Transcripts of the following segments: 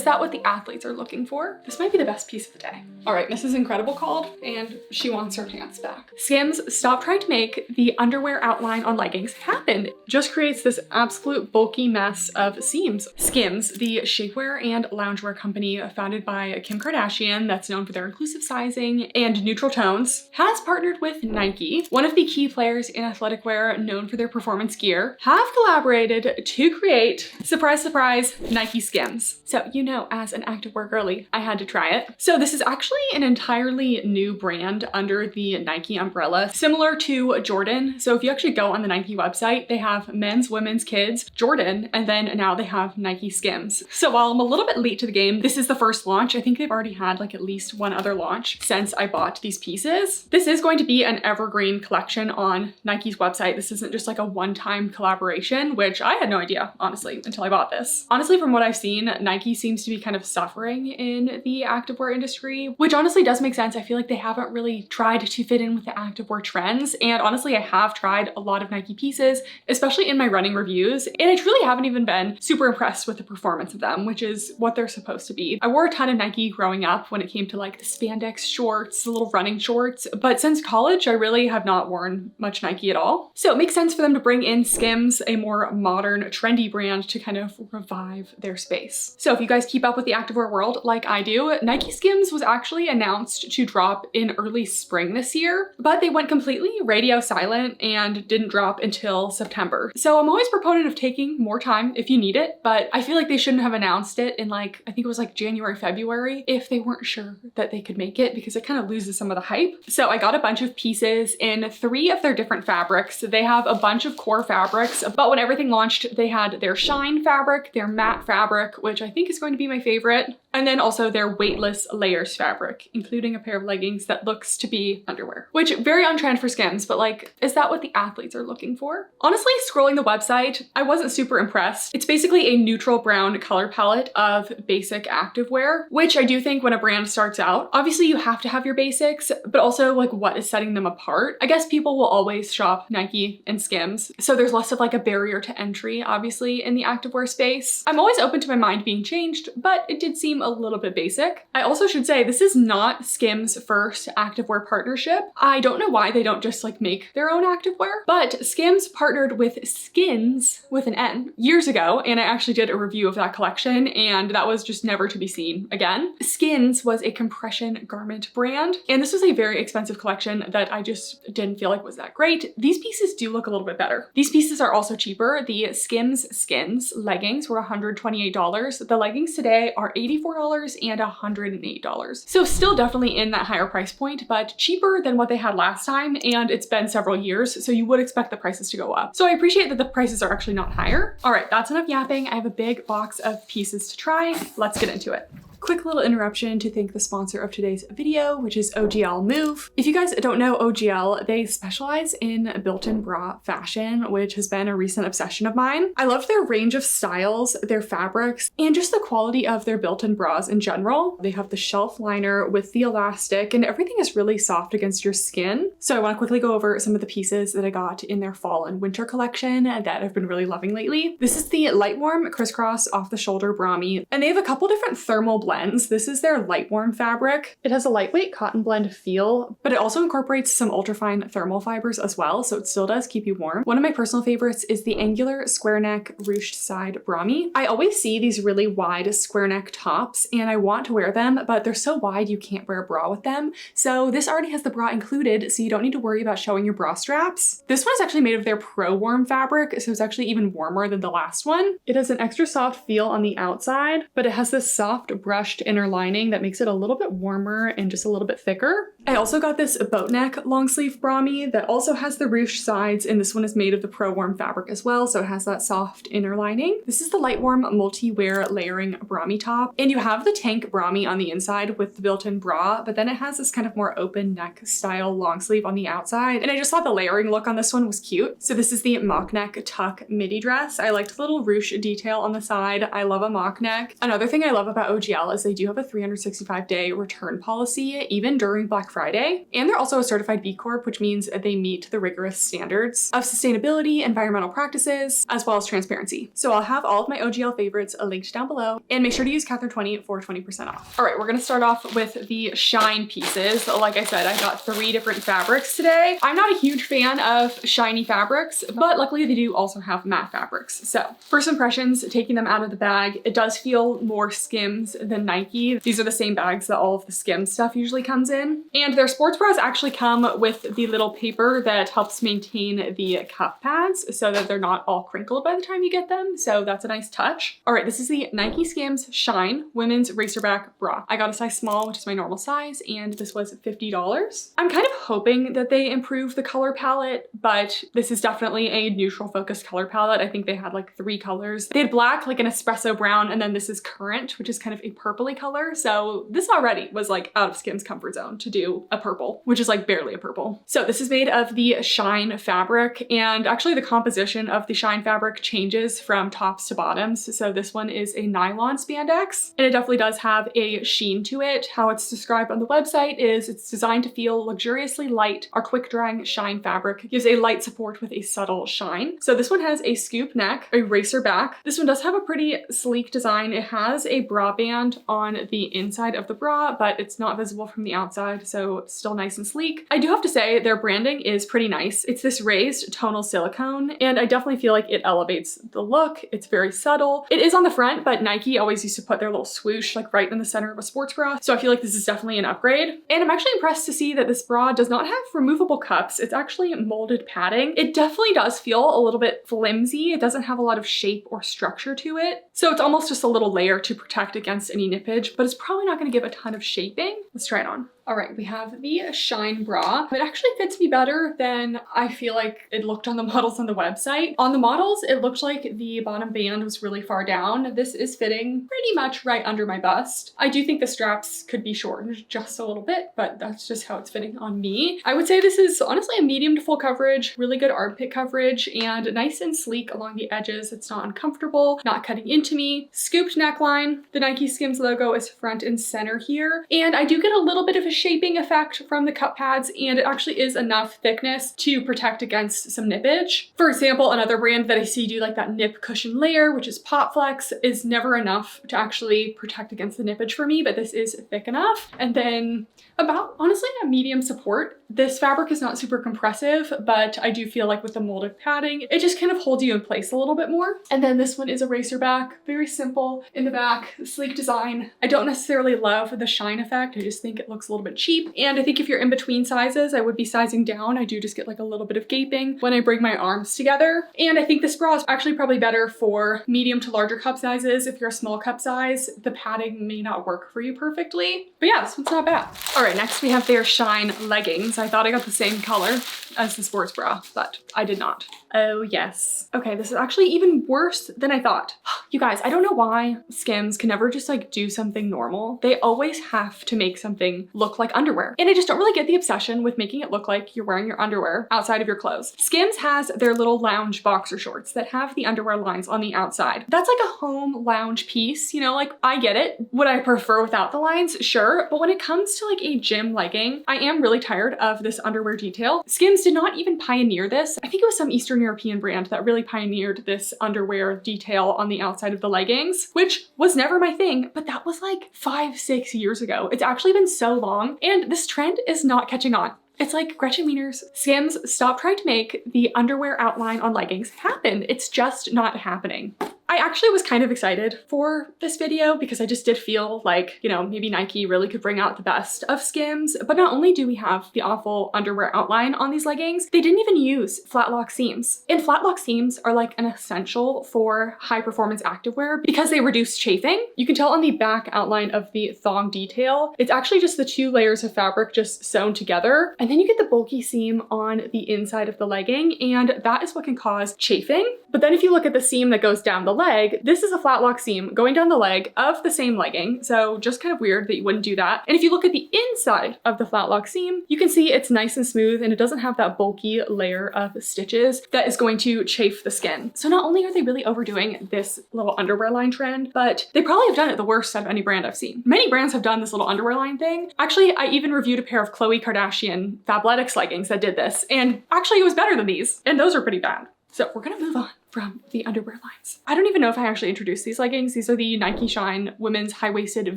is that what the athletes are looking for? This might be the best piece of the day. All right, Mrs. Incredible called and she wants her pants back. Skims, stop trying to make the underwear outline on leggings happen. It just creates this absolute bulky mess of seams. Skims, the shapewear and loungewear company founded by Kim Kardashian that's known for their inclusive sizing and neutral tones, has partnered with Nike, one of the key players in athletic wear known for their performance gear, have collaborated to create, surprise, surprise, NikeSKIMS. So, you know, as an activewear girly, I had to try it. So this is actually an entirely new brand under the Nike umbrella, similar to Jordan. So if you actually go on the Nike website, they have men's, women's, kids, Jordan, and then now they have NikeSKIMS. So while I'm a little bit late to the game, this is the first launch. I think they've already had like at least one other launch since I bought these pieces. This is going to be an evergreen collection on Nike's website. This isn't just like a one-time collaboration, which I had no idea, honestly, until I bought this. Honestly, from what I've seen, Nike seems to be kind of suffering in the activewear industry, which honestly does make sense. I feel like they haven't really tried to fit in with the activewear trends. And honestly, I have tried a lot of Nike pieces, especially in my running reviews, and I truly haven't even been super impressed with the performance of them, which is what they're supposed to be. I wore a ton of Nike growing up when it came to like the spandex shorts, the little running shorts, but since college, I really have not worn much Nike at all. So it makes sense for them to bring in Skims, a more modern, trendy brand, to kind of revive their space. So if you guys keep up with the activewear world like I do, NikeSKIMS was actually announced to drop in early spring this year, but they went completely radio silent and didn't drop until September. So I'm always a proponent of taking more time if you need it, but I feel like they shouldn't have announced it in like, I think it was like January, February, if they weren't sure that they could make it, because it kind of loses some of the hype. So I got a bunch of pieces in 3 of their different fabrics. They have a bunch of core fabrics, but when everything launched, they had their shine fabric, their matte fabric, which I think is going to be my favorite, and then also their weightless layers fabric, including a pair of leggings that looks to be underwear, which very on trend for Skims, but like, is that what the athletes are looking for? Honestly, scrolling the website, I wasn't super impressed. It's basically a neutral brown color palette of basic activewear, which I do think when a brand starts out, obviously you have to have your basics, but also like what is setting them apart. I guess people will always shop Nike and Skims, so there's less of like a barrier to entry, obviously, in the activewear space. I'm always open to my mind being changed, but it did seem a little bit basic. I also should say this is not Skims' first activewear partnership. I don't know why they don't just like make their own activewear, but Skims partnered with Skins with an N years ago, and I actually did a review of that collection, and that was just never to be seen again. Skins was a compression garment brand, and this was a very expensive collection that I just didn't feel like was that great. These pieces do look a little bit better. These pieces are also cheaper. The Skims Skins leggings were $128. The leggings today are $84 and $108. So still definitely in that higher price point, but cheaper than what they had last time, and it's been several years, so you would expect the prices to go up. So I appreciate that the prices are actually not higher. All right, that's enough yapping. I have a big box of pieces to try. Let's get into it. Quick little interruption to thank the sponsor of today's video, which is OGL Move. If you guys don't know OGL, they specialize in built-in bra fashion, which has been a recent obsession of mine. I love their range of styles, their fabrics, and just the quality of their built-in bras in general. They have the shelf liner with the elastic, and everything is really soft against your skin. So I want to quickly go over some of the pieces that I got in their fall and winter collection that I've been really loving lately. This is the Light Warm Crisscross Off the Shoulder Brami, and they have a couple different thermal blends. This is their light warm fabric. It has a lightweight cotton blend feel, but it also incorporates some ultrafine thermal fibers as well, so it still does keep you warm. One of my personal favorites is the angular square neck ruched side Brami. I always see these really wide square neck tops and I want to wear them, but they're so wide you can't wear a bra with them. So this already has the bra included, so you don't need to worry about showing your bra straps. This one is actually made of their Pro Warm fabric, so it's actually even warmer than the last one. It has an extra soft feel on the outside, but it has this soft brushed inner lining that makes it a little bit warmer and just a little bit thicker. I also got this boat neck long sleeve Brami that also has the ruched sides, and this one is made of the Pro Warm fabric as well, so it has that soft inner lining. This is the Light Warm multi-wear layering Brami top, and you have the tank Brami on the inside with the built-in bra, but then it has this kind of more open neck style long sleeve on the outside, and I just thought the layering look on this one was cute. So this is the mock neck tuck midi dress. I liked the little ruche detail on the side. I love a mock neck. Another thing I love about OGL as they do have a 365-day return policy, even during Black Friday. And they're also a certified B Corp, which means they meet the rigorous standards of sustainability, environmental practices, as well as transparency. So I'll have all of my OGL favorites linked down below, and make sure to use Kathryn20 for 20% off. All right, we're gonna start off with the shine pieces. Like I said, I got 3 different fabrics today. I'm not a huge fan of shiny fabrics, but luckily they do also have matte fabrics. So first impressions, taking them out of the bag, it does feel more Skims than Nike. These are the same bags that all of the Skims stuff usually comes in. And their sports bras actually come with the little paper that helps maintain the cup pads so that they're not all crinkled by the time you get them. So that's a nice touch. All right, this is the NikeSKIMS Shine Women's Racerback Bra. I got a size small, which is my normal size, and this was $50. I'm kind of hoping that they improve the color palette, but this is definitely a neutral focused color palette. I think they had like 3 colors. They had black, like an espresso brown, and then this is currant, which is kind of a purpley color. So this already was like out of Skims' comfort zone to do a purple, which is like barely a purple. So this is made of the Shine fabric, and actually the composition of the Shine fabric changes from tops to bottoms. So this one is a nylon spandex, and it definitely does have a sheen to it. How it's described on the website is it's designed to feel luxuriously light. Our quick drying Shine fabric gives a light support with a subtle shine. So this one has a scoop neck, a racer back. This one does have a pretty sleek design. It has a bra band on the inside of the bra, but it's not visible from the outside, so it's still nice and sleek. I do have to say their branding is pretty nice. It's this raised tonal silicone, and I definitely feel like it elevates the look. It's very subtle. It is on the front, but Nike always used to put their little swoosh like right in the center of a sports bra, so I feel like this is definitely an upgrade. And I'm actually impressed to see that this bra does not have removable cups. It's actually molded padding. It definitely does feel a little bit flimsy. It doesn't have a lot of shape or structure to it, so it's almost just a little layer to protect against any nippage, but it's probably not going to give a ton of shaping. Let's try it on. All right, we have the Shine bra. It actually fits me better than I feel like it looked on the models on the website. On the models, it looked like the bottom band was really far down. This is fitting pretty much right under my bust. I do think the straps could be shortened just a little bit, but that's just how it's fitting on me. I would say this is honestly a medium to full coverage, really good armpit coverage, and nice and sleek along the edges. It's not uncomfortable, not cutting into me. Scooped neckline. The NikeSKIMS logo is front and center here, and I do get a little bit of a shaping effect from the cup pads, and it actually is enough thickness to protect against some nippage. For example, another brand that I see do like that nip cushion layer, which is Pop Flex, is never enough to actually protect against the nippage for me, but this is thick enough. And then about honestly a medium support. This fabric is not super compressive, but I do feel like with the molded padding, it just kind of holds you in place a little bit more. And then this one is a racer back, very simple in the back, sleek design. I don't necessarily love the shine effect. I just think it looks a little bit cheap. And I think if you're in between sizes, I would be sizing down. I do just get like a little bit of gaping when I bring my arms together. And I think this bra is actually probably better for medium to larger cup sizes. If you're a small cup size, the padding may not work for you perfectly. But yeah, this one's not bad. All right, next we have their Shine leggings. I thought I got the same color as the sports bra, but I did not. Oh yes. Okay, this is actually even worse than I thought. You guys, I don't know why Skims can never just like do something normal. They always have to make something look like underwear. And I just don't really get the obsession with making it look like you're wearing your underwear outside of your clothes. Skims has their little lounge boxer shorts that have the underwear lines on the outside. That's like a home lounge piece, you know, like I get it. Would I prefer without the lines? Sure. But when it comes to like a gym legging, I am really tired of this underwear detail. Skims did not even pioneer this. I think it was some Eastern European brand that really pioneered this underwear detail on the outside of the leggings, which was never my thing, but that was like 5-6 years ago. It's actually been so long, and this trend is not catching on. It's like Gretchen Wieners. Skims, stop trying to make the underwear outline on leggings happen. It's just not happening. I actually was kind of excited for this video because I just did feel like, you know, maybe Nike really could bring out the best of Skims. But not only do we have the awful underwear outline on these leggings, they didn't even use flat lock seams. And flat lock seams are like an essential for high performance activewear because they reduce chafing. You can tell on the back outline of the thong detail, it's actually just the 2 layers of fabric just sewn together. And then you get the bulky seam on the inside of the legging, and that is what can cause chafing. But then if you look at the seam that goes down the leg, this is a flat lock seam going down the leg of the same legging. So just kind of weird that you wouldn't do that. And if you look at the inside of the flat lock seam, you can see it's nice and smooth and it doesn't have that bulky layer of stitches that is going to chafe the skin. So not only are they really overdoing this little underwear line trend, but they probably have done it the worst out of any brand I've seen. Many brands have done this little underwear line thing. Actually, I even reviewed a pair of Khloe Kardashian Fabletics leggings that did this, and actually it was better than these, and those are pretty bad. So we're gonna move on from the underwear lines. I don't even know if I actually introduced these leggings. These are the Nike Shine women's high-waisted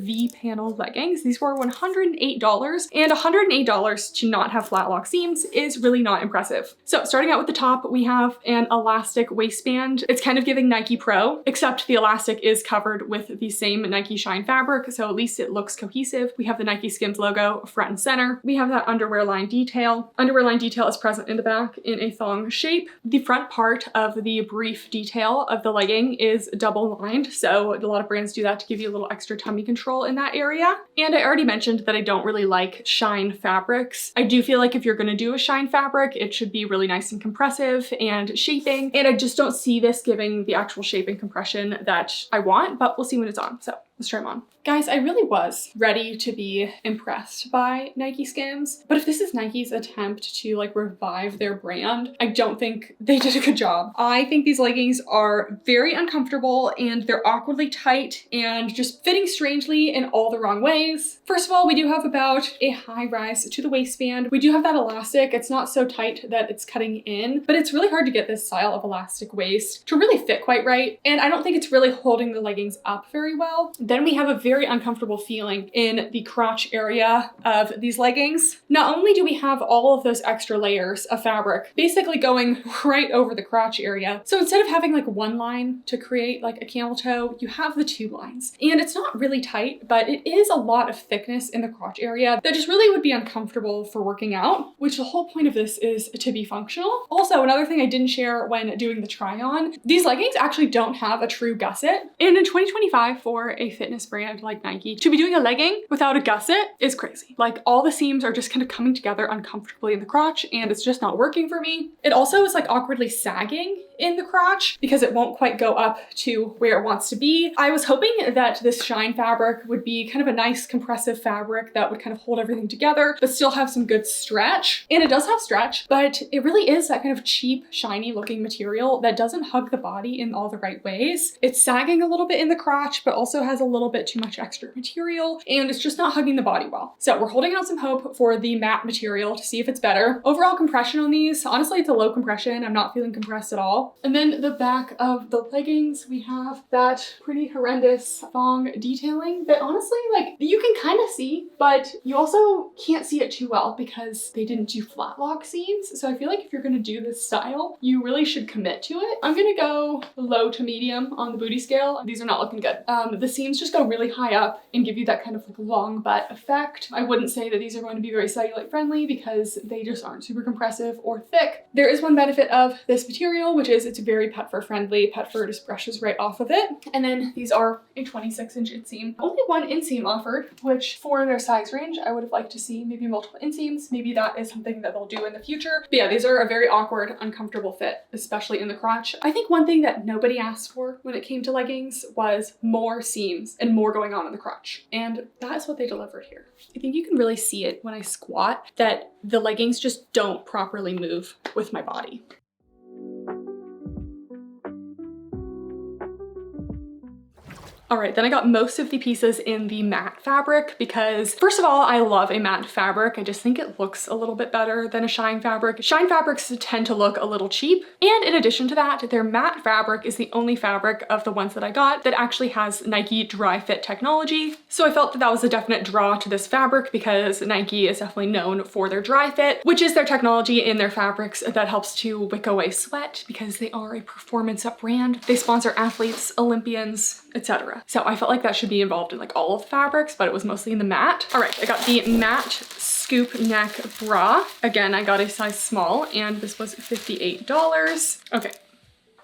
V-panel leggings. These were $108, and $108 to not have flat lock seams is really not impressive. So starting out with the top, we have an elastic waistband. It's kind of giving Nike Pro, except the elastic is covered with the same Nike Shine fabric, so at least it looks cohesive. We have the NikeSKIMS logo front and center. We have that underwear line detail. Underwear line detail is present in the back in a thong shape. The front part of the brief detail of the legging is double lined, so a lot of brands do that to give you a little extra tummy control in that area. And I already mentioned that I don't really like shine fabrics. I do feel like if you're gonna do a shine fabric, it should be really nice and compressive and shaping, and I just don't see this giving the actual shape and compression that I want, but we'll see when it's on. So let's try them on. Guys, I really was ready to be impressed by NikeSKIMS, but if this is Nike's attempt to like revive their brand, I don't think they did a good job. I think these leggings are very uncomfortable and they're awkwardly tight and just fitting strangely in all the wrong ways. First of all, we do have about a high rise to the waistband. We do have that elastic. It's not so tight that it's cutting in, but it's really hard to get this style of elastic waist to really fit quite right. And I don't think it's really holding the leggings up very well. Then we have a very uncomfortable feeling in the crotch area of these leggings. Not only do we have all of those extra layers of fabric basically going right over the crotch area, so instead of having like one line to create like a camel toe, you have the two lines. And it's not really tight, but it is a lot of thickness in the crotch area that just really would be uncomfortable for working out, which the whole point of this is to be functional. Also, another thing I didn't share when doing the try on, these leggings actually don't have a true gusset. And in 2025, for a fitness brand like Nike, to be doing a legging without a gusset is crazy. Like all the seams are just kind of coming together uncomfortably in the crotch and it's just not working for me. It also is like awkwardly sagging in the crotch because it won't quite go up to where it wants to be. I was hoping that this shine fabric would be kind of a nice compressive fabric that would kind of hold everything together, but still have some good stretch. And it does have stretch, but it really is that kind of cheap, shiny looking material that doesn't hug the body in all the right ways. It's sagging a little bit in the crotch, but also has a little bit too much extra material, and it's just not hugging the body well. So we're holding out some hope for the matte material to see if it's better. Overall compression on these, honestly, it's a low compression. I'm not feeling compressed at all. And then the back of the leggings, we have that pretty horrendous thong detailing that honestly, like, you can kind of see, but you also can't see it too well because they didn't do flat lock seams. So I feel like if you're gonna do this style, you really should commit to it. I'm gonna go low to medium on the booty scale. These are not looking good. The seams just go really high up and give you that kind of like long butt effect. I wouldn't say that these are going to be very cellulite friendly because they just aren't super compressive or thick. There is one benefit of this material, which is it's very pet fur friendly. Pet fur just brushes right off of it. And then these are a 26-inch inseam. Only one inseam offered, which for their size range, I would have liked to see maybe multiple inseams. Maybe that is something that they'll do in the future. But yeah, these are a very awkward, uncomfortable fit, especially in the crotch. I think one thing that nobody asked for when it came to leggings was more seams and more going on in the crotch. And that's what they delivered here. I think you can really see it when I squat that the leggings just don't properly move with my body. All right, then I got most of the pieces in the matte fabric because first of all, I love a matte fabric. I just think it looks a little bit better than a shine fabric. Shine fabrics tend to look a little cheap. And in addition to that, their matte fabric is the only fabric of the ones that I got that actually has Nike dry fit technology. So I felt that that was a definite draw to this fabric because Nike is definitely known for their dry fit, which is their technology in their fabrics that helps to wick away sweat because they are a performance brand. They sponsor athletes, Olympians, etc. So I felt like that should be involved in like all of the fabrics, but it was mostly in the matte. All right, I got the matte scoop neck bra. Again, I got a size small and this was $58. Okay.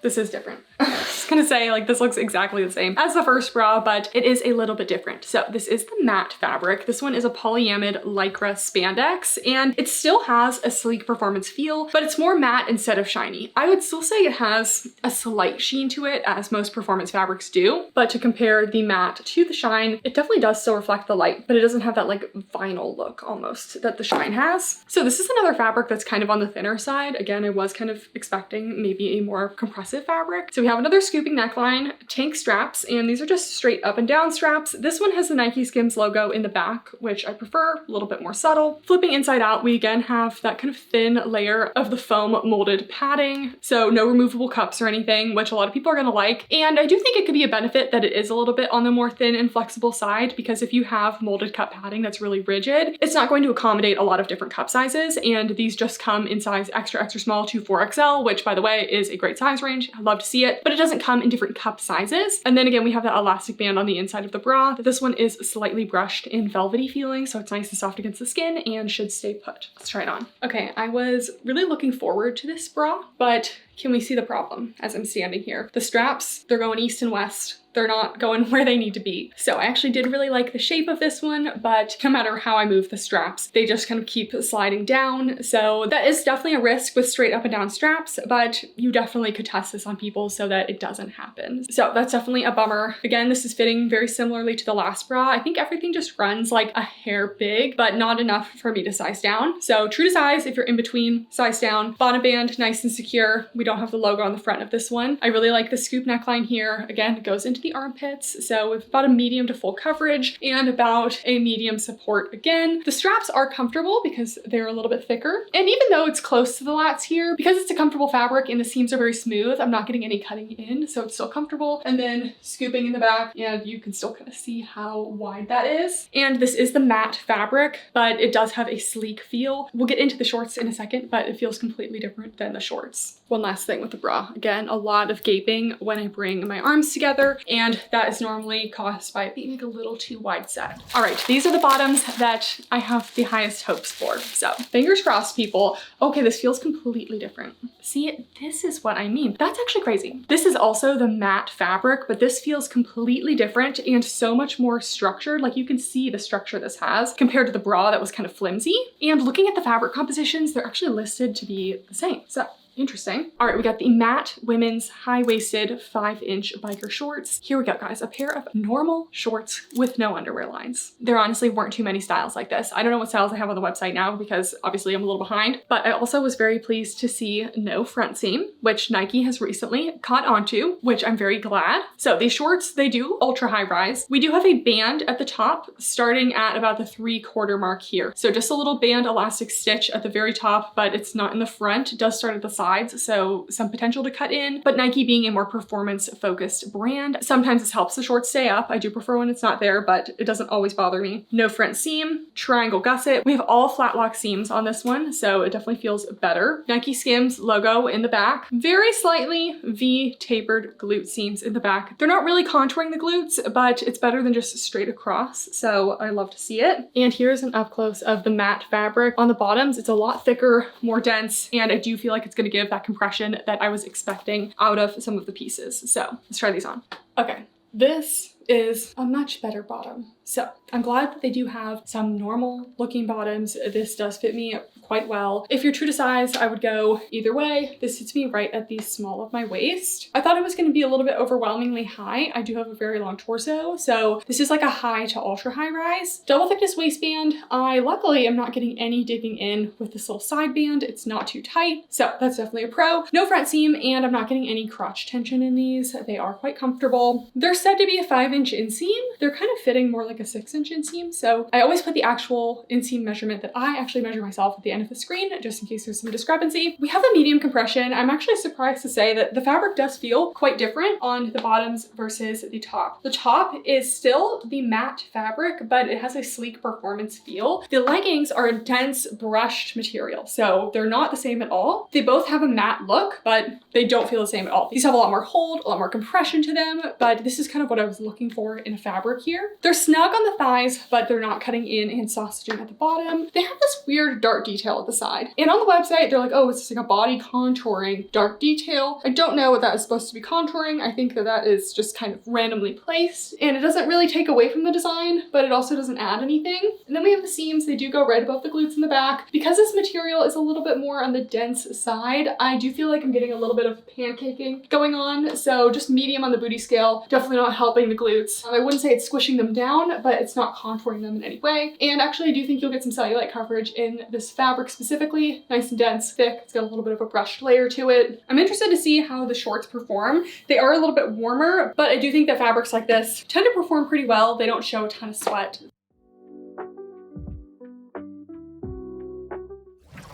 this is different. I was gonna say, like, this looks exactly the same as the first bra, but it is a little bit different. So this is the matte fabric. This one is a polyamide lycra spandex, and it still has a sleek performance feel, but it's more matte instead of shiny. I would still say it has a slight sheen to it, as most performance fabrics do, but to compare the matte to the shine, it definitely does still reflect the light, but it doesn't have that like vinyl look almost that the shine has. So this is another fabric that's kind of on the thinner side. Again, I was kind of expecting maybe a more compressive fabric. So we have another scooping neckline, tank straps, and these are just straight up and down straps. This one has the NikeSKIMS logo in the back, which I prefer, a little bit more subtle. Flipping inside out, we again have that kind of thin layer of the foam molded padding. So no removable cups or anything, which a lot of people are gonna like. And I do think it could be a benefit that it is a little bit on the more thin and flexible side, because if you have molded cup padding that's really rigid, it's not going to accommodate a lot of different cup sizes. And these just come in size extra, extra small to 4XL, which by the way is a great size range. I'd love to see it, but it doesn't come in different cup sizes. And then again, we have that elastic band on the inside of the bra. This one is slightly brushed and velvety feeling, so it's nice and soft against the skin and should stay put. Let's try it on. Okay, I was really looking forward to this bra, but can we see the problem as I'm standing here? The straps, they're going east and west. They're not going where they need to be. So I actually did really like the shape of this one, but no matter how I move the straps, they just kind of keep sliding down. So that is definitely a risk with straight up and down straps, but you definitely could test this on people so that it doesn't happen. So that's definitely a bummer. Again, this is fitting very similarly to the last bra. I think everything just runs like a hair big, but not enough for me to size down. So true to size, if you're in between, size down. Bottom band, nice and secure. We don't have the logo on the front of this one. I really like the scoop neckline here. Again, it goes into the armpits, so with about a medium to full coverage and about a medium support again. The straps are comfortable because they're a little bit thicker, and even though it's close to the lats here, because it's a comfortable fabric and the seams are very smooth, I'm not getting any cutting in, so it's still comfortable. And then scooping in the back, and you can still kind of see how wide that is. And this is the matte fabric, but it does have a sleek feel. We'll get into the shorts in a second, but it feels completely different than the shorts. One last thing with the bra. Again, a lot of gaping when I bring my arms together, and that is normally caused by it being like a little too wide set. All right, these are the bottoms that I have the highest hopes for. So fingers crossed, people. Okay, this feels completely different. See, this is what I mean. That's actually crazy. This is also the matte fabric, but this feels completely different and so much more structured. Like you can see the structure this has compared to the bra that was kind of flimsy. And looking at the fabric compositions, they're actually listed to be the same. So interesting. All right, we got the matte women's high-waisted 5-inch biker shorts. Here we go, guys. A pair of normal shorts with no underwear lines. There honestly weren't too many styles like this. I don't know what styles I have on the website now because obviously I'm a little behind, but I also was very pleased to see no front seam, which Nike has recently caught onto, which I'm very glad. So these shorts, they do ultra high rise. We do have a band at the top starting at about the 3/4 mark here. So just a little band elastic stitch at the very top, but it's not in the front. It does start at the side. So some potential to cut in, but Nike being a more performance focused brand, sometimes this helps the shorts stay up. I do prefer when it's not there, but it doesn't always bother me. No front seam, triangle gusset. We have all flat lock seams on this one, so it definitely feels better. NikeSKIMS logo in the back, very slightly V tapered glute seams in the back. They're not really contouring the glutes, but it's better than just straight across, so I love to see it. And here's an up close of the matte fabric. On the bottoms, it's a lot thicker, more dense, and I do feel like it's gonna give that compression that I was expecting out of some of the pieces. So let's try these on. Okay, this is a much better bottom. So I'm glad that they do have some normal looking bottoms. This does fit me quite well. If you're true to size, I would go either way. This fits me right at the small of my waist. I thought it was going to be a little bit overwhelmingly high. I do have a very long torso, so this is like a high to ultra high rise. Double thickness waistband. I luckily am not getting any digging in with this little side band. It's not too tight, so that's definitely a pro. No front seam, and I'm not getting any crotch tension in these. They are quite comfortable. They're said to be a 5-inch inseam. They're kind of fitting more like a 6-inch inseam, so I always put the actual inseam measurement that I actually measure myself at the end of the screen, just in case there's some discrepancy. We have the medium compression. I'm actually surprised to say that the fabric does feel quite different on the bottoms versus the top. The top is still the matte fabric, but it has a sleek performance feel. The leggings are a dense brushed material, so they're not the same at all. They both have a matte look, but they don't feel the same at all. These have a lot more hold, a lot more compression to them, but this is kind of what I was looking for in a fabric here. They're snug snug on the thighs, but they're not cutting in and sausaging at the bottom. They have this weird dart detail at the side. And on the website, they're like, oh, it's just like a body contouring dart detail. I don't know what that is supposed to be contouring. I think that that is just kind of randomly placed, and it doesn't really take away from the design, but it also doesn't add anything. And then we have the seams. They do go right above the glutes in the back. Because this material is a little bit more on the dense side, I do feel like I'm getting a little bit of pancaking going on. So just medium on the booty scale, definitely not helping the glutes. I wouldn't say it's squishing them down, but it's not contouring them in any way. And actually I do think you'll get some cellulite coverage in this fabric specifically. Nice and dense, thick. It's got a little bit of a brushed layer to it. I'm interested to see how the shorts perform. They are a little bit warmer, but I do think that fabrics like this tend to perform pretty well. They don't show a ton of sweat.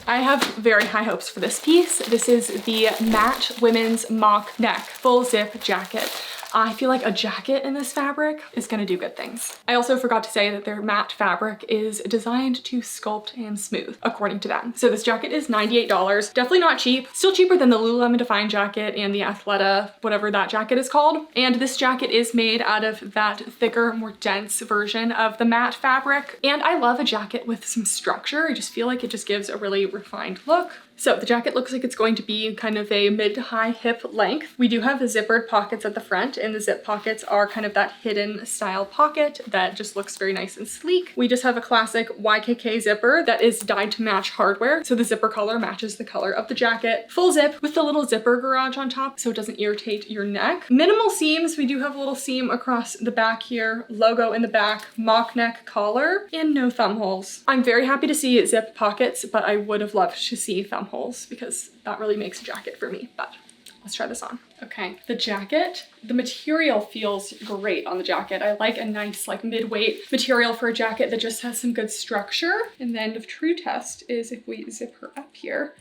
I have very high hopes for this piece. This is the matte women's mock neck full zip jacket. I feel like a jacket in this fabric is gonna do good things. I also forgot to say that their matte fabric is designed to sculpt and smooth, according to them. So this jacket is $98, definitely not cheap. Still cheaper than the Lululemon Define jacket and the Athleta, whatever that jacket is called. And this jacket is made out of that thicker, more dense version of the matte fabric. And I love a jacket with some structure. I just feel like it just gives a really refined look. So the jacket looks like it's going to be kind of a mid to high hip length. We do have the zippered pockets at the front, and the zip pockets are kind of that hidden style pocket that just looks very nice and sleek. We just have a classic YKK zipper that is dyed to match hardware. So the zipper color matches the color of the jacket. Full zip with the little zipper garage on top so it doesn't irritate your neck. Minimal seams. We do have a little seam across the back here, logo in the back, mock neck collar, and no thumb holes. I'm very happy to see zip pockets, but I would have loved to see thumb holes because that really makes a jacket for me, but let's try this on. Okay, the jacket, the material feels great on the jacket. I like a nice like mid-weight material for a jacket that just has some good structure. And then the true test is if we zip her up here.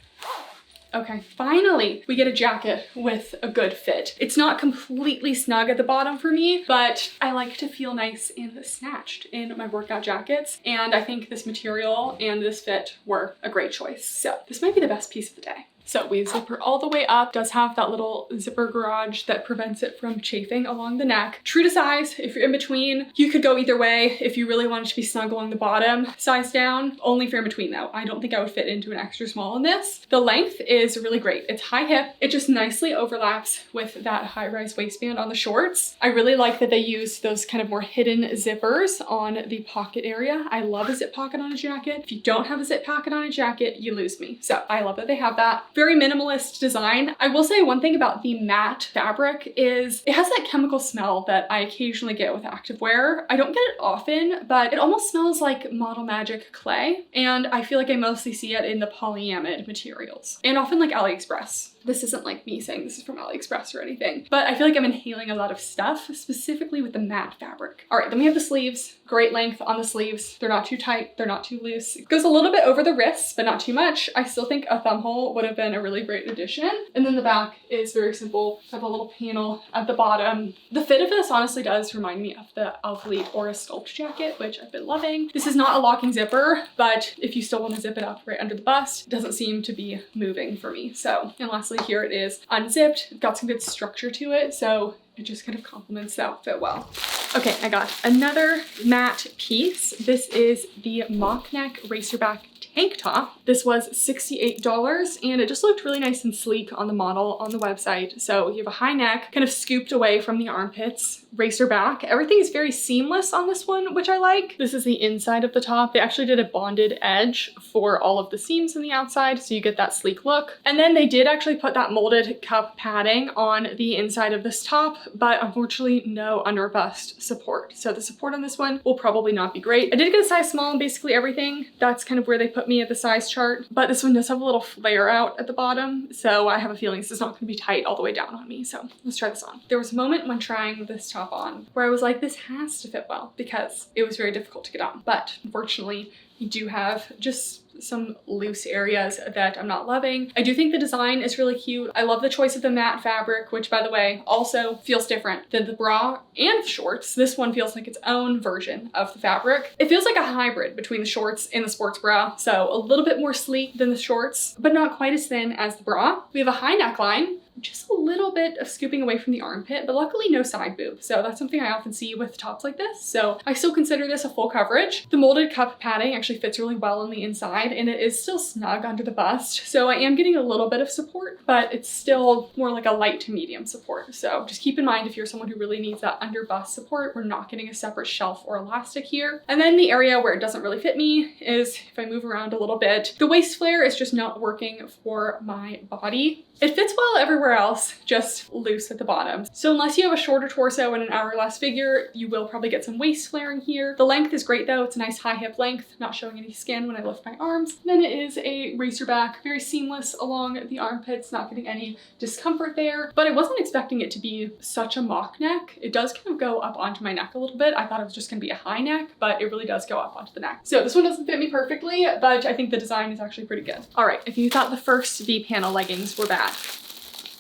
Okay, finally, we get a jacket with a good fit. It's not completely snug at the bottom for me, but I like to feel nice and snatched in my workout jackets. And I think this material and this fit were a great choice. So this might be the best piece of the day. So we zip her all the way up. Does have that little zipper garage that prevents it from chafing along the neck. True to size, if you're in between, you could go either way. If you really wanted to be snug along the bottom, size down, only if you're in between though. I don't think I would fit into an extra small in this. The length is really great. It's high hip. It just nicely overlaps with that high-rise waistband on the shorts. I really like that they use those kind of more hidden zippers on the pocket area. I love a zip pocket on a jacket. If you don't have a zip pocket on a jacket, you lose me. So I love that they have that. Very minimalist design. I will say one thing about the matte fabric is it has that chemical smell that I occasionally get with activewear. I don't get it often, but it almost smells like Model Magic clay. And I feel like I mostly see it in the polyamide materials and often like AliExpress. This isn't like me saying this is from AliExpress or anything, but I feel like I'm inhaling a lot of stuff, specifically with the matte fabric. All right, then we have the sleeves. Great length on the sleeves. They're not too tight, they're not too loose. It goes a little bit over the wrists, but not too much. I still think a thumb hole would have been a really great addition. And then the back is very simple. Have a little panel at the bottom. The fit of this honestly does remind me of the Elite or a Sculpt jacket, which I've been loving. This is not a locking zipper, but if you still want to zip it up right under the bust, it doesn't seem to be moving for me. So, and lastly, here it is unzipped. Got some good structure to it, so it just kind of complements the outfit well. Okay, I got another matte piece. This is the mock neck Racerback tank top. This was $68 and it just looked really nice and sleek on the model on the website. So you have a high neck, kind of scooped away from the armpits, Racerback. Everything is very seamless on this one, which I like. This is the inside of the top. They actually did a bonded edge for all of the seams on the outside, so you get that sleek look. And then they did actually put that molded cup padding on the inside of this top, but unfortunately no under bust support. So the support on this one will probably not be great. I did get a size small in basically everything. That's kind of where they put me at the size chart, but this one does have a little flare out at the bottom. So I have a feeling this is not gonna be tight all the way down on me. So let's try this on. There was a moment when trying this top on where I was like, this has to fit well because it was very difficult to get on. But unfortunately, you do have just some loose areas that I'm not loving. I do think the design is really cute. I love the choice of the matte fabric, which by the way, also feels different than the bra and the shorts. This one feels like its own version of the fabric. It feels like a hybrid between the shorts and the sports bra. So a little bit more sleek than the shorts, but not quite as thin as the bra. We have a high neckline, just a little bit of scooping away from the armpit, but luckily no side boob. So that's something I often see with tops like this. So I still consider this a full coverage. The molded cup padding actually fits really well on the inside, and it is still snug under the bust. So I am getting a little bit of support, but it's still more like a light to medium support. So just keep in mind, if you're someone who really needs that under bust support, we're not getting a separate shelf or elastic here. And then the area where it doesn't really fit me is, if I move around a little bit, the waist flare is just not working for my body. It fits well everywhere else, just loose at the bottom. So unless you have a shorter torso and an hourglass figure, you will probably get some waist flaring here. The length is great though. It's a nice high hip length, not showing any skin when I lift my arms. Then it is a racerback, very seamless along the armpits, not getting any discomfort there. But I wasn't expecting it to be such a mock neck. It does kind of go up onto my neck a little bit. I thought it was just gonna be a high neck, but it really does go up onto the neck. So this one doesn't fit me perfectly, but I think the design is actually pretty good. All right, if you thought the first V-panel leggings were bad,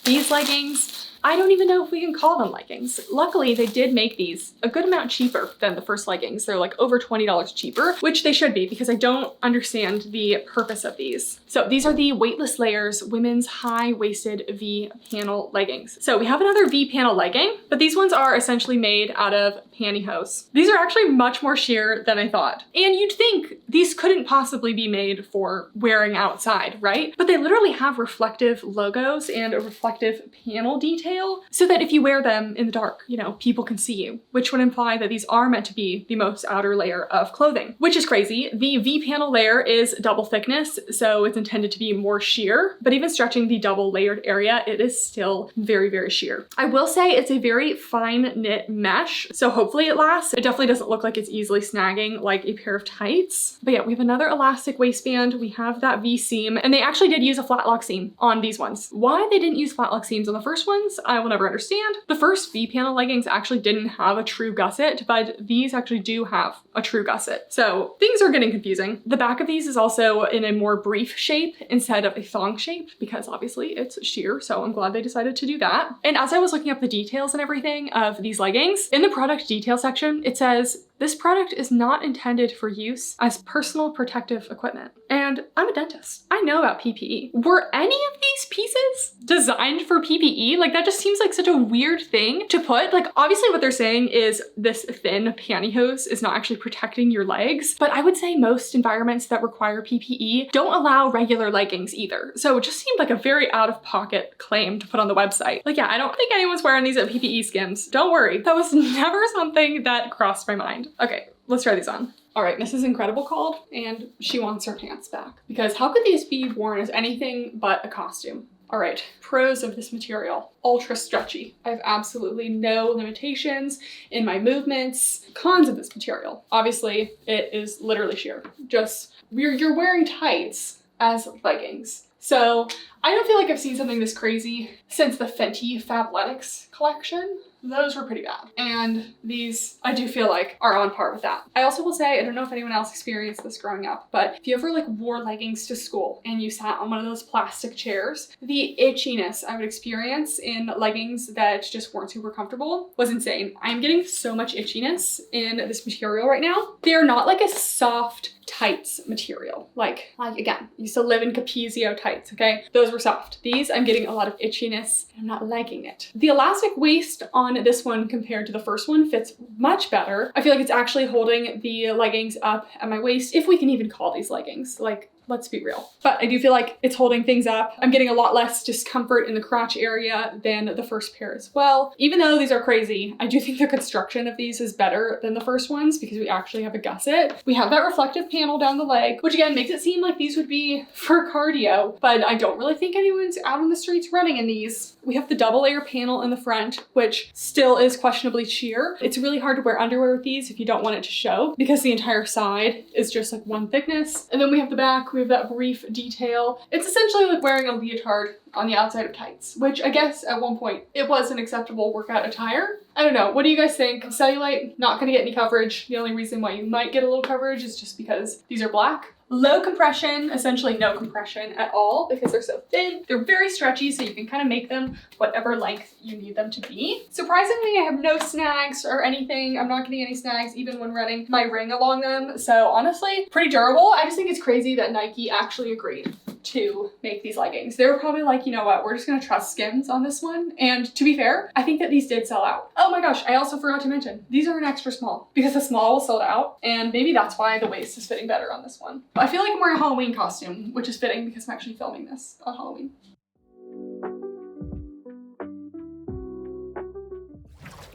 these leggings, I don't even know if we can call them leggings. Luckily, they did make these a good amount cheaper than the first leggings. They're like over $20 cheaper, which they should be because I don't understand the purpose of these. So these are the Weightless Layers women's high-waisted V-panel leggings. So we have another V-panel legging, but these ones are essentially made out of pantyhose. These are actually much more sheer than I thought. And you'd think these couldn't possibly be made for wearing outside, right? But they literally have reflective logos and a reflective panel detail, so that if you wear them in the dark, you know, people can see you, which would imply that these are meant to be the most outer layer of clothing, which is crazy. The V-panel layer is double thickness, so it's intended to be more sheer, but even stretching the double layered area, it is still very, very sheer. I will say it's a very fine knit mesh, so hopefully it lasts. It definitely doesn't look like it's easily snagging like a pair of tights. But yeah, we have another elastic waistband. We have that V seam, and they actually did use a flat lock seam on these ones. Why they didn't use flat lock seams on the first ones, I will never understand. The first V-panel leggings actually didn't have a true gusset, but these actually do have a true gusset. So things are getting confusing. The back of these is also in a more brief shape instead of a thong shape, because obviously it's sheer, so I'm glad they decided to do that. And as I was looking up the details and everything of these leggings, in the product detail section, it says, "This product is not intended for use as personal protective equipment." And I'm a dentist. I know about PPE. Were any of these pieces designed for PPE? Like, that just seems like such a weird thing to put. Like, obviously what they're saying is this thin pantyhose is not actually protecting your legs, but I would say most environments that require PPE don't allow regular leggings either. So it just seemed like a very out-of-pocket claim to put on the website. Like, yeah, I don't think anyone's wearing these at PPE Skims. Don't worry. That was never something that crossed my mind. Okay, let's try these on. All right, Mrs. Incredible called, and she wants her pants back, because how could these be worn as anything but a costume? All right, pros of this material: ultra stretchy. I have absolutely no limitations in my movements. Cons of this material: obviously it is literally sheer. Just, you're wearing tights as leggings. So I don't feel like I've seen something this crazy since the Fenty Fabletics collection. Those were pretty bad. And these, I do feel like, are on par with that. I also will say, I don't know if anyone else experienced this growing up, but if you ever like wore leggings to school and you sat on one of those plastic chairs, the itchiness I would experience in leggings that just weren't super comfortable was insane. I'm getting so much itchiness in this material right now. They're not like a soft tights material. Like again, I used to live in Capezio tights, okay? Those were soft. These, I'm getting a lot of itchiness and I'm not liking it. The elastic waist on this one compared to the first one fits much better. I feel like it's actually holding the leggings up at my waist, if we can even call these leggings. Like, let's be real. But I do feel like it's holding things up. I'm getting a lot less discomfort in the crotch area than the first pair as well. Even though these are crazy, I do think the construction of these is better than the first ones because we actually have a gusset. We have that reflective panel down the leg, which again makes it seem like these would be for cardio, but I don't really think anyone's out on the streets running in these. We have the double layer panel in the front, which still is questionably sheer. It's really hard to wear underwear with these if you don't want it to show because the entire side is just like one thickness. And then we have the back, we have that brief detail. It's essentially like wearing a leotard on the outside of tights, which I guess at one point it was an acceptable workout attire. I don't know, what do you guys think? Cellulite, not gonna get any coverage. The only reason why you might get a little coverage is just because these are black. Low compression, essentially no compression at all because they're so thin. They're very stretchy, so you can kind of make them whatever length you need them to be. Surprisingly, I have no snags or anything. I'm not getting any snags even when running my ring along them. So honestly, pretty durable. I just think it's crazy that Nike actually agreed to make these leggings. They were probably like, like, you know what, we're just gonna trust Skims on this one. And to be fair, I think that these did sell out. Oh my gosh, I also forgot to mention, these are an extra small because the small was sold out, and maybe that's why the waist is fitting better on this one. I feel like I'm wearing a Halloween costume, which is fitting because I'm actually filming this on Halloween.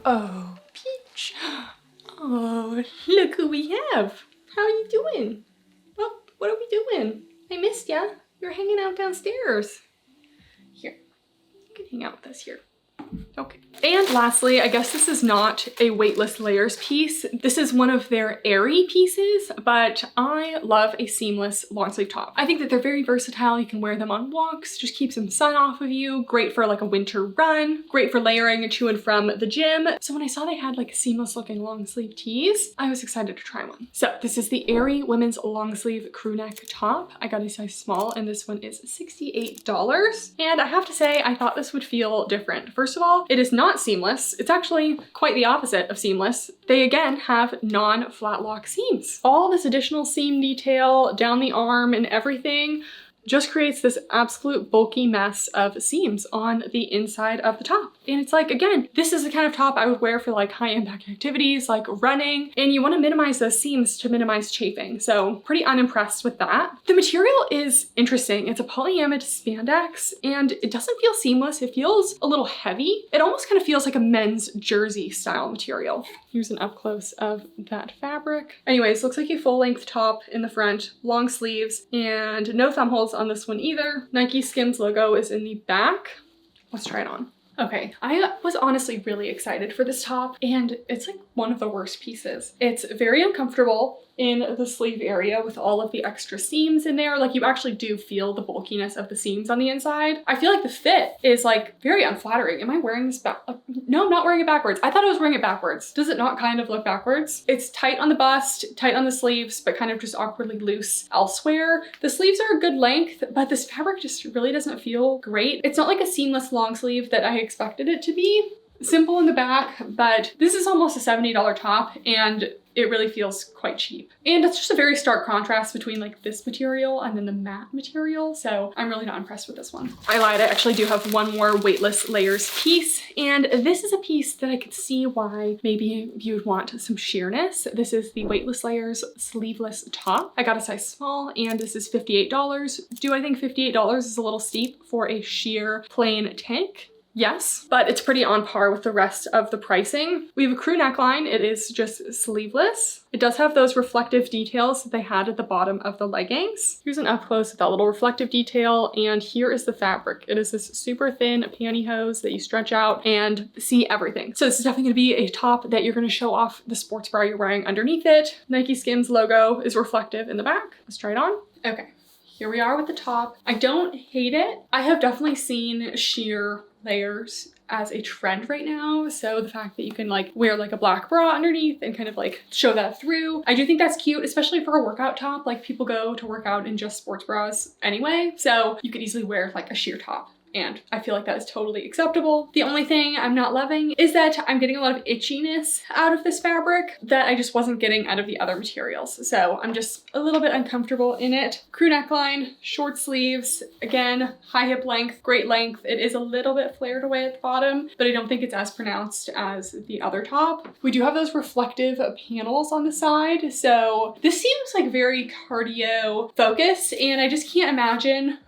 Oh, Peach. Oh, look who we have. How are you doing? Well, what are we doing? I missed ya. You're hanging out downstairs. Here, you can hang out with us here. Okay. And lastly, I guess this is not a weightless layers piece. This is one of their Airy pieces, but I love a seamless long sleeve top. I think that they're very versatile. You can wear them on walks, just keep some sun off of you. Great for like a winter run, great for layering to and from the gym. So when I saw they had like seamless looking long sleeve tees, I was excited to try one. So this is the Airy women's long sleeve crew neck top. I got a size small and this one is $68. And I have to say, I thought this would feel different. First of all, it is not seamless. It's actually quite the opposite of seamless. They again have non-flat lock seams. All this additional seam detail down the arm and everything just creates this absolute bulky mess of seams on the inside of the top. And it's like, again, this is the kind of top I would wear for like high impact activities like running, and you want to minimize those seams to minimize chafing. So pretty unimpressed with that. The material is interesting. It's a polyamide spandex and it doesn't feel seamless. It feels a little heavy. It almost kind of feels like a men's jersey style material. Here's an up close of that fabric. Anyways, looks like a full length top in the front, long sleeves, and no thumb holes on this one either. NikeSKIMS logo is in the back. Let's try it on. Okay, I was honestly really excited for this top, and it's like one of the worst pieces. It's very uncomfortable in the sleeve area with all of the extra seams in there. Like, you actually do feel the bulkiness of the seams on the inside. I feel like the fit is like very unflattering. Am I wearing this back? No, I'm not wearing it backwards. I thought I was wearing it backwards. Does it not kind of look backwards? It's tight on the bust, tight on the sleeves, but kind of just awkwardly loose elsewhere. The sleeves are a good length, but this fabric just really doesn't feel great. It's not like a seamless long sleeve that I expected it to be. Simple in the back, but this is almost a $70 top and it really feels quite cheap. And it's just a very stark contrast between like this material and then the matte material. So I'm really not impressed with this one. I lied, I actually do have one more weightless layers piece. And this is a piece that I could see why maybe you would want some sheerness. This is the weightless layers sleeveless top. I got a size small and this is $58. Do I think $58 is a little steep for a sheer plain tank? Yes, but it's pretty on par with the rest of the pricing. We have a crew neckline. It is just sleeveless. It does have those reflective details that they had at the bottom of the leggings. Here's an up close of that little reflective detail, and here is the fabric. It is this super thin pantyhose that you stretch out and see everything. So this is definitely gonna be a top that you're gonna show off the sports bra you're wearing underneath it. NikeSKIMS logo is reflective in the back. Let's try it on. Okay, here we are with the top. I don't hate it. I have definitely seen sheer layers as a trend right now. So the fact that you can like wear like a black bra underneath and kind of like show that through, I do think that's cute, especially for a workout top. Like, people go to work out in just sports bras anyway. So you could easily wear like a sheer top. And I feel like that is totally acceptable. The only thing I'm not loving is that I'm getting a lot of itchiness out of this fabric that I just wasn't getting out of the other materials. So I'm just a little bit uncomfortable in it. Crew neckline, short sleeves, again, high hip length, great length. It is a little bit flared away at the bottom, but I don't think it's as pronounced as the other top. We do have those reflective panels on the side. So this seems like very cardio focused, and I just can't imagine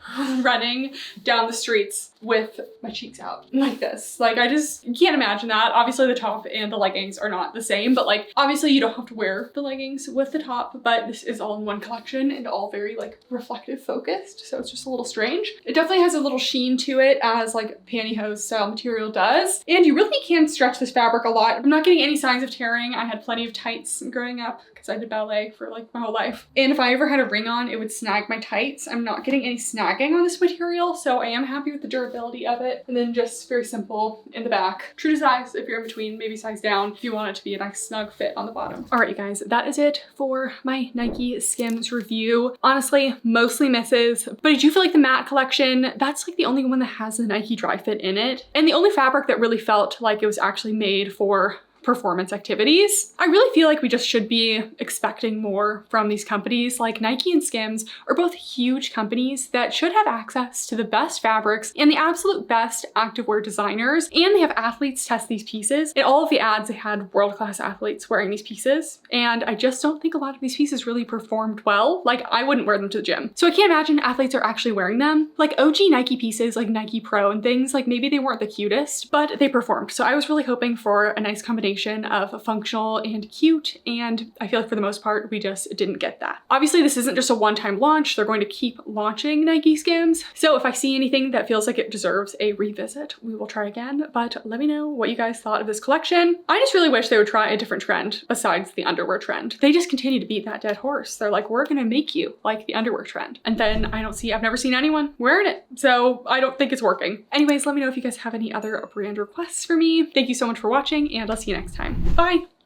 running down the streets with my cheeks out like this. Like, I just can't imagine that. Obviously the top and the leggings are not the same, but like, obviously you don't have to wear the leggings with the top, but this is all in one collection and all very like reflective focused. So it's just a little strange. It definitely has a little sheen to it, as like pantyhose style material does. And you really can stretch this fabric a lot. I'm not getting any signs of tearing. I had plenty of tights growing up because I did ballet for like my whole life. And if I ever had a ring on, it would snag my tights. I'm not getting any snagging on this material, so I am happy with the durability of it. And then just very simple in the back. True to size if you're in between, maybe size down if you want it to be a nice snug fit on the bottom. All right, you guys, that is it for my NikeSKIMS review. Honestly, mostly misses, but I do feel like the matte collection, that's like the only one that has the Nike dry fit in it. And the only fabric that really felt like it was actually made for performance activities. I really feel like we just should be expecting more from these companies. Like Nike and Skims are both huge companies that should have access to the best fabrics and the absolute best activewear designers, and they have athletes test these pieces. In all of the ads, they had world-class athletes wearing these pieces, and I just don't think a lot of these pieces really performed well. Like, I wouldn't wear them to the gym. So I can't imagine athletes are actually wearing them. Like OG Nike pieces, like Nike Pro and things, like maybe they weren't the cutest, but they performed. So I was really hoping for a nice combination of functional and cute, and I feel like for the most part, we just didn't get that. Obviously, this isn't just a one-time launch. They're going to keep launching NikeSKIMS. So if I see anything that feels like it deserves a revisit, we will try again. But let me know what you guys thought of this collection. I just really wish they would try a different trend besides the underwear trend. They just continue to beat that dead horse. They're like, we're gonna make you like the underwear trend. And then I've never seen anyone wearing it. So I don't think it's working. Anyways, let me know if you guys have any other brand requests for me. Thank you so much for watching, and I'll see you next time. Bye.